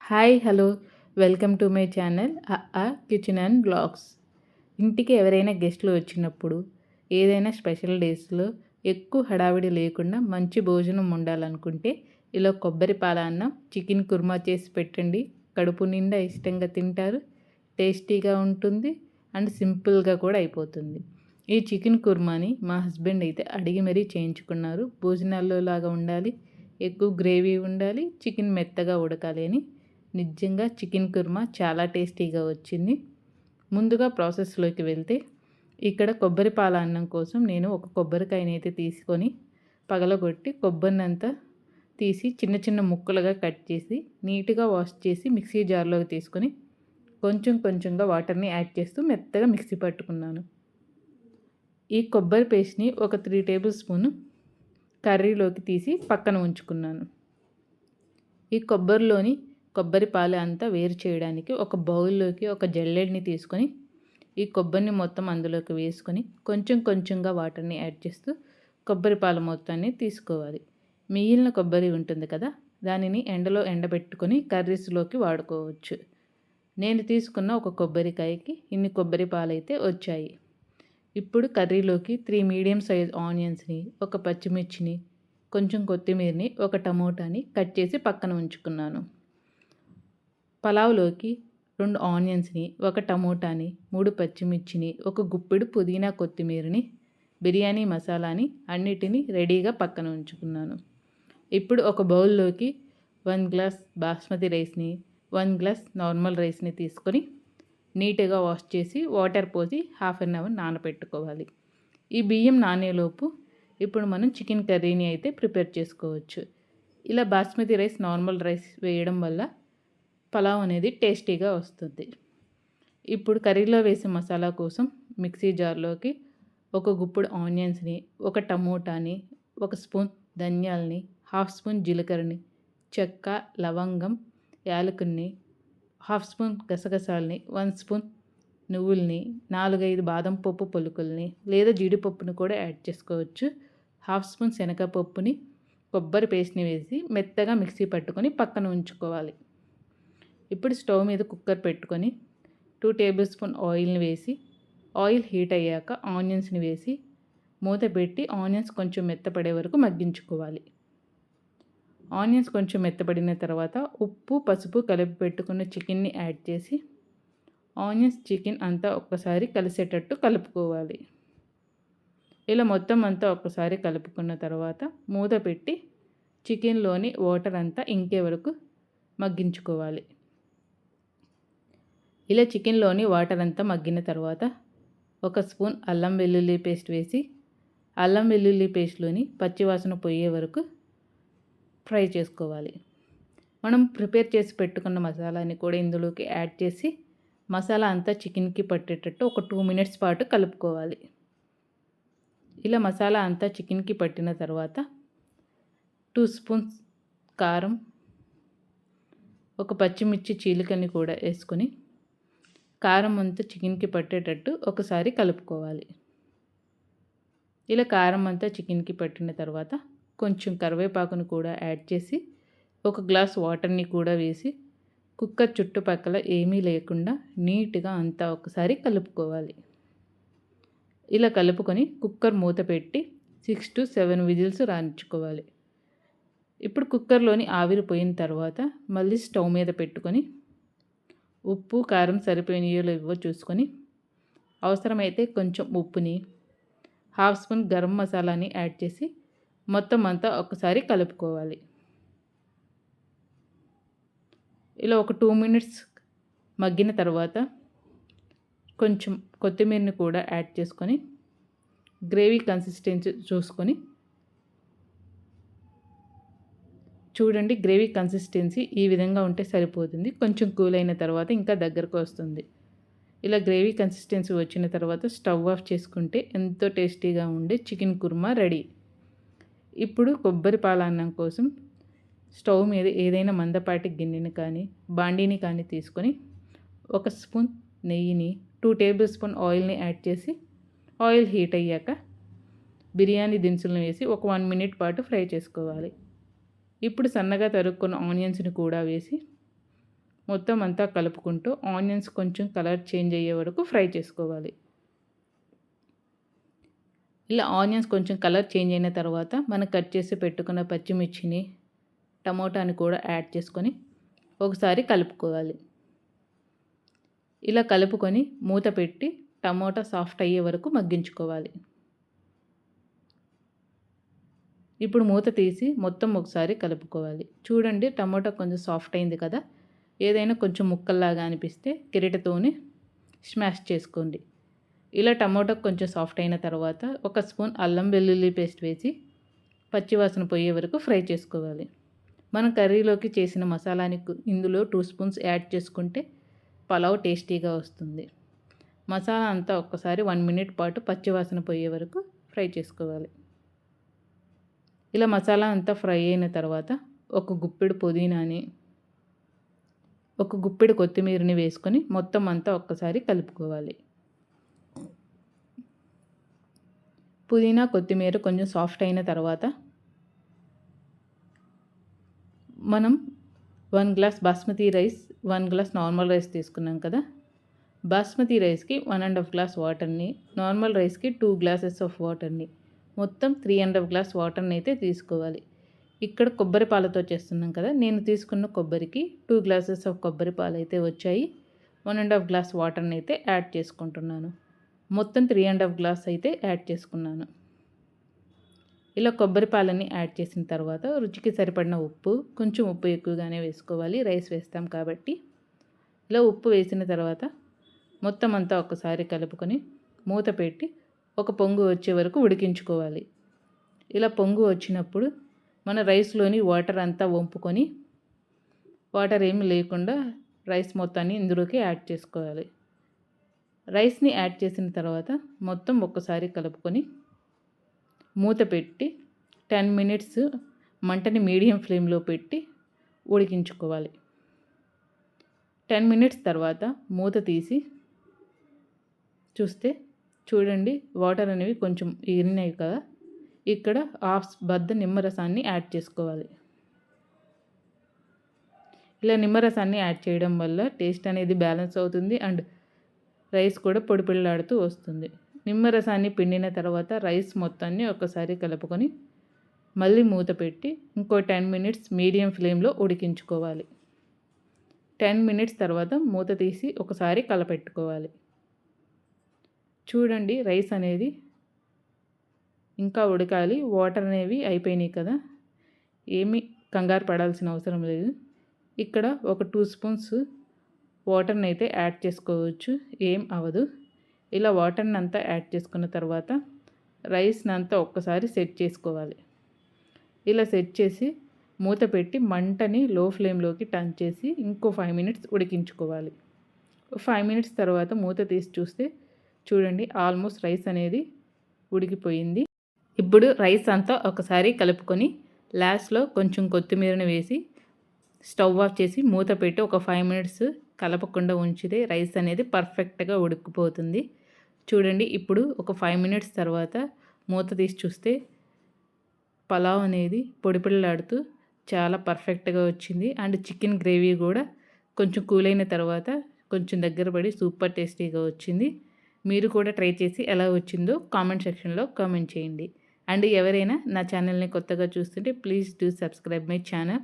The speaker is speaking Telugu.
Hello. Welcome to my channel kitchen and blogs. ఇంటికి ఎవరైనా గెస్టులు వచ్చినప్పుడు ఏదైనా స్పెషల్ డేస్లో ఎక్కువ హడావిడి లేకుండా మంచి భోజనం ఉండాలనుకుంటే ఇలా కొబ్బరి పాల అన్నం చికెన్ కుర్మా చేసి పెట్టండి. కడుపు నిండా ఇష్టంగా తింటారు. టేస్టీగా ఉంటుంది అండ్ సింపుల్గా కూడా అయిపోతుంది. ఈ చికెన్ కుర్మాని మా హస్బెండ్ అయితే అడిగి మరీ చేయించుకున్నారు. భోజనాల్లో లాగా ఉండాలి, ఎక్కువ గ్రేవీ ఉండాలి, చికెన్ మెత్తగా ఉడకాలి అని. నిజంగా చికెన్ కుర్మా చాలా టేస్టీగా వచ్చింది. ముందుగా ప్రాసెస్లోకి వెళ్తే ఇక్కడ కొబ్బరి పాల అన్నం కోసం నేను ఒక కొబ్బరికాయని అయితే తీసుకొని పగలగొట్టి కొబ్బరినంతా తీసి చిన్న చిన్న ముక్కలుగా కట్ చేసి నీట్గా వాష్ చేసి మిక్సీ జార్లోకి తీసుకొని కొంచెం కొంచెంగా వాటర్ని యాడ్ చేస్తూ మెత్తగా మిక్సీ పట్టుకున్నాను. ఈ కొబ్బరి పేస్ట్ని ఒక 3 టేబుల్ స్పూన్ కర్రీలోకి తీసి పక్కన ఉంచుకున్నాను. ఈ కొబ్బరి పాలు అంతా వేరు చేయడానికి ఒక బౌల్లోకి ఒక జల్లెడని తీసుకొని ఈ కొబ్బరిని మొత్తం అందులోకి వేసుకొని కొంచెం కొంచెంగా వాటర్ని యాడ్ చేస్తూ కొబ్బరి పాలు మొత్తాన్ని తీసుకోవాలి. మిగిలిన కొబ్బరి ఉంటుంది కదా, దానిని ఎండలో ఎండబెట్టుకొని కర్రీస్లోకి వాడుకోవచ్చు. నేను తీసుకున్న ఒక కొబ్బరికాయకి ఇన్ని కొబ్బరి పాలు అయితే వచ్చాయి. ఇప్పుడు కర్రీలోకి 3 మీడియం సైజ్ ఆనియన్స్ని, ఒక పచ్చిమిర్చిని, కొంచెం కొత్తిమీరని, ఒక టమోటాని కట్ చేసి పక్కన ఉంచుకున్నాను. పలావ్లోకి 2 ఆనియన్స్ని, ఒక టమోటాని, 3 పచ్చిమిర్చిని, ఒక గుప్పెడు పుదీనా కొత్తిమీరని, బిర్యానీ మసాలాని అన్నిటినీ రెడీగా పక్కన ఉంచుకున్నాను. ఇప్పుడు ఒక బౌల్లోకి 1 గ్లాస్ బాస్మతి రైస్ని, 1 గ్లాస్ నార్మల్ రైస్ని తీసుకొని నీట్గా వాష్ చేసి వాటర్ పోసి 1/2 అవర్ నానబెట్టుకోవాలి. ఈ బియ్యం నానేలోపు ఇప్పుడు మనం చికెన్ కర్రీని అయితే ప్రిపేర్ చేసుకోవచ్చు. ఇలా బాస్మతి రైస్, నార్మల్ రైస్ వేయడం వల్ల పలావ్ అనేది టేస్టీగా వస్తుంది. ఇప్పుడు కర్రీలో వేసే మసాలా కోసం మిక్సీ జార్లోకి ఒక గుప్పుడు ఆనియన్స్ని, ఒక టమోటాని, 1 స్పూన్ ధనియాలని, 1/2 స్పూన్ జీలకర్రని, చెక్క, లవంగం, యాలకుల్ని, 1/2 స్పూన్ గసగసాలని, 1 స్పూన్ నువ్వుల్ని, 4-5 బాదం పప్పు పలుకుల్ని లేదా జీడిపప్పుని కూడా యాడ్ చేసుకోవచ్చు. 1/2 స్పూన్ శనగపప్పుని, కొబ్బరి పేస్ట్ని వేసి మెత్తగా మిక్సీ పట్టుకొని పక్కన ఉంచుకోవాలి. ఇప్పుడు స్టవ్ మీద కుక్కర్ పెట్టుకొని 2 టేబుల్ స్పూన్ ఆయిల్ని వేసి ఆయిల్ హీట్ అయ్యాక ఆనియన్స్ని వేసి మూత పెట్టి ఆనియన్స్ కొంచెం మెత్తపడే వరకు మగ్గించుకోవాలి. ఆనియన్స్ కొంచెం మెత్తపడిన తర్వాత ఉప్పు, పసుపు కలిపి పెట్టుకున్న చికెన్ని యాడ్ చేసి ఆనియన్స్, చికెన్ అంతా ఒక్కసారి కలిసేటట్టు కలుపుకోవాలి. ఇలా మొత్తం అంతా ఒక్కసారి కలుపుకున్న తర్వాత మూత పెట్టి చికెన్లోని వాటర్ అంతా ఇంకే వరకు మగ్గించుకోవాలి. ఇలా చికెన్లోని వాటర్ అంతా మగ్గిన తర్వాత 1 స్పూన్ అల్లం వెల్లుల్లి పేస్ట్ వేసి అల్లం వెల్లుల్లి పేస్ట్లోని పచ్చివాసన పోయే వరకు ఫ్రై చేసుకోవాలి. మనం ప్రిపేర్ చేసి పెట్టుకున్న మసాలాని కూడా ఇందులోకి యాడ్ చేసి మసాలా అంతా చికెన్కి పట్టేటట్టు ఒక 2 మినిట్స్ పాటు కలుపుకోవాలి. ఇలా మసాలా అంతా చికెన్కి పట్టిన తర్వాత 2 స్పూన్స్ కారం, ఒక పచ్చిమిర్చి చీలికని కూడా వేసుకొని కారం అంతా చికెన్కి పట్టేటట్టు ఒకసారి కలుపుకోవాలి. ఇలా కారం అంతా చికెన్కి పట్టిన తర్వాత కొంచెం కరివేపాకును కూడా యాడ్ చేసి 1 గ్లాస్ వాటర్ని కూడా వేసి కుక్కర్ చుట్టుపక్కల ఏమీ లేకుండా నీట్గా అంతా ఒకసారి కలుపుకోవాలి. ఇలా కలుపుకొని కుక్కర్ మూత పెట్టి 6 to 7 విజిల్స్ రానిచ్చుకోవాలి. ఇప్పుడు కుక్కర్లోని ఆవిరి పోయిన తర్వాత మళ్ళీ స్టవ్ మీద పెట్టుకొని ఉప్పు, కారం సరిపోయినాయో లేవో చూసుకొని అవసరమైతే కొంచెం ఉప్పుని, 1/2 స్పూన్ గరం మసాలాని యాడ్ చేసి మొత్తం అంతా ఒకసారి కలుపుకోవాలి. ఇలా ఒక 2 మినిట్స్ మగ్గిన తర్వాత కొంచెం కొత్తిమీరని కూడా యాడ్ చేసుకొని గ్రేవీ కన్సిస్టెన్సీ చూసుకొని చూడండి, గ్రేవీ కన్సిస్టెన్సీ ఈ విధంగా ఉంటే సరిపోతుంది. కొంచెం కూల్ అయిన తర్వాత ఇంకా దగ్గరకు వస్తుంది. ఇలా గ్రేవీ కన్సిస్టెన్సీ వచ్చిన తర్వాత స్టవ్ ఆఫ్ చేసుకుంటే ఎంతో టేస్టీగా ఉండే చికెన్ కుర్మా రెడీ. ఇప్పుడు కొబ్బరి పాల అన్నం కోసం స్టవ్ మీద ఏదైనా మందపాటి గిన్నెని కానీ బాండీని కానీ తీసుకొని 1 స్పూన్ నెయ్యిని, 2 టేబుల్ స్పూన్ ఆయిల్ని యాడ్ చేసి ఆయిల్ హీట్ అయ్యాక బిర్యానీ దినుసులను వేసి ఒక 1 మినిట్ పాటు ఫ్రై చేసుకోవాలి. ఇప్పుడు సన్నగా తరుక్కున్న ఆనియన్స్ని కూడా వేసి మొత్తం అంతా కలుపుకుంటూ ఆనియన్స్ కొంచెం కలర్ చేంజ్ అయ్యే వరకు ఫ్రై చేసుకోవాలి. ఇలా ఆనియన్స్ కొంచెం కలర్ చేంజ్ అయిన తర్వాత మనం కట్ చేసి పెట్టుకున్న పచ్చిమిర్చిని, టమోటాని కూడా యాడ్ చేసుకొని ఒకసారి కలుపుకోవాలి. ఇలా కలుపుకొని మూత పెట్టి టమోటా సాఫ్ట్ అయ్యే వరకు మగ్గించుకోవాలి. ఇప్పుడు మూత తీసి మొత్తం ఒకసారి కలుపుకోవాలి. చూడండి టమోటా కొంచెం సాఫ్ట్ అయింది కదా. ఏదైనా కొంచెం ముక్కల్లాగా అనిపిస్తే గరిటెతోని స్మాష్ చేసుకోండి. ఇలా టమోటా కొంచెం సాఫ్ట్ అయిన తర్వాత ఒక స్పూన్ అల్లం వెల్లుల్లి పేస్ట్ వేసి పచ్చివాసన పోయే వరకు ఫ్రై చేసుకోవాలి. మనం కర్రీలోకి చేసిన మసాలాని ఇందులో 2 స్పూన్స్ యాడ్ చేసుకుంటే పలావ్ టేస్టీగా వస్తుంది. మసాలా అంతా ఒక్కసారి 1 మినిట్ పాటు పచ్చివాసన పోయే వరకు ఫ్రై చేసుకోవాలి. ఇలా మసాలా అంతా ఫ్రై అయిన తర్వాత ఒక గుప్పెడు పుదీనాని, ఒక గుప్పెడు కొత్తిమీరని వేసుకొని మొత్తం అంతా ఒక్కసారి కలుపుకోవాలి. పుదీనా కొత్తిమీర కొంచెం సాఫ్ట్ అయిన తర్వాత మనం 1 glass basmati rice, 1 glass normal rice తీసుకున్నాం కదా. బాస్మతి రైస్కి 1.5 గ్లాస్ వాటర్ని, నార్మల్ రైస్కి 2 గ్లాసెస్ ఆఫ్ వాటర్ని, మొత్తం 3.5 గ్లాస్ వాటర్ని అయితే తీసుకోవాలి. ఇక్కడ కొబ్బరి పాలతో చేస్తున్నాం కదా. నేను తీసుకున్న కొబ్బరికి 2 గ్లాసెస్ ఆఫ్ కొబ్బరి పాలు అయితే వచ్చాయి. 1.5 గ్లాస్ వాటర్ని అయితే యాడ్ చేసుకుంటున్నాను. మొత్తం 3.5 గ్లాస్ అయితే యాడ్ చేసుకున్నాను. ఇలా కొబ్బరి పాలని యాడ్ చేసిన తర్వాత రుచికి సరిపడిన ఉప్పు, కొంచెం ఉప్పు ఎక్కువగానే వేసుకోవాలి, రైస్ వేస్తాం కాబట్టి. ఇలా ఉప్పు వేసిన తర్వాత మొత్తం అంతా ఒకసారి కలుపుకొని మూత పెట్టి ఒక పొంగు వచ్చే వరకు ఉడికించుకోవాలి. ఇలా పొంగు వచ్చినప్పుడు మన రైస్లోని వాటర్ అంతా వంపుకొని, వాటర్ ఏమి లేకుండా రైస్ మొత్తాన్ని ఇందులోకి యాడ్ చేసుకోవాలి. రైస్ని యాడ్ చేసిన తర్వాత మొత్తం ఒక్కసారి కలుపుకొని మూత పెట్టి 10 మినిట్స్ మంటని మీడియం ఫ్లేమ్లో పెట్టి ఉడికించుకోవాలి. 10 మినిట్స్ తర్వాత మూత తీసి చూస్తే చూడండి వాటర్ అనేవి కొంచెం ఎగిరినాయి కదా. ఇక్కడ హాఫ్ బద్ద నిమ్మరసాన్ని యాడ్ చేసుకోవాలి. ఇలా నిమ్మరసాన్ని యాడ్ చేయడం వల్ల టేస్ట్ అనేది బ్యాలెన్స్ అవుతుంది అండ్ రైస్ కూడా పొడి పొడిలాడుతూ వస్తుంది. నిమ్మరసాన్ని పిండిన తర్వాత రైస్ మొత్తాన్ని ఒకసారి కలుపుకొని మళ్ళీ మూత పెట్టి ఇంకో 10 మినిట్స్ మీడియం ఫ్లేమ్లో ఉడికించుకోవాలి. 10 మినిట్స్ తర్వాత మూత తీసి ఒకసారి కలపెట్టుకోవాలి. చూడండి రైస్ అనేది ఇంకా ఉడకాలి. వాటర్ అనేవి అయిపోయినాయి కదా. ఏమీ కంగారు పడాల్సిన అవసరం లేదు. ఇక్కడ ఒక 2 స్పూన్స్ వాటర్ని అయితే యాడ్ చేసుకోవచ్చు, ఏం అవ్వదు. ఇలా వాటర్ని అంతా యాడ్ చేసుకున్న తర్వాత రైస్ని అంతా ఒక్కసారి సెట్ చేసుకోవాలి. ఇలా సెట్ చేసి మూత పెట్టి మంటని లో ఫ్లేమ్లోకి టర్న్ చేసి ఇంకో 5 మినిట్స్ ఉడికించుకోవాలి. 5 మినిట్స్ తర్వాత మూత తీసి చూస్తే చూడండి ఆల్మోస్ట్ రైస్ అనేది ఉడికిపోయింది. ఇప్పుడు రైస్ అంతా ఒకసారి కలుపుకొని లాస్ట్లో కొంచెం కొత్తిమీరని వేసి స్టవ్ ఆఫ్ చేసి మూత పెట్టి ఒక 5 మినిట్స్ కలపకుండా ఉంచితే రైస్ అనేది పర్ఫెక్ట్గా ఉడికిపోతుంది. చూడండి ఇప్పుడు ఒక 5 మినిట్స్ తర్వాత మూత తీసి చూస్తే పలావ్ అనేది పొడి పొడిలాడుతూ చాలా పర్ఫెక్ట్గా వచ్చింది. అండ్ చికెన్ గ్రేవీ కూడా కొంచెం కూల్ అయిన తర్వాత కొంచెం దగ్గర పడి సూపర్ టేస్టీగా వచ్చింది. మీరు కూడా ట్రై చేసి ఎలా వచ్చిందో కామెంట్ సెక్షన్లో కామెంట్ చేయండి. అండ్ ఎవరైనా నా ఛానల్ని కొత్తగా చూస్తుంటే please do subscribe my channel.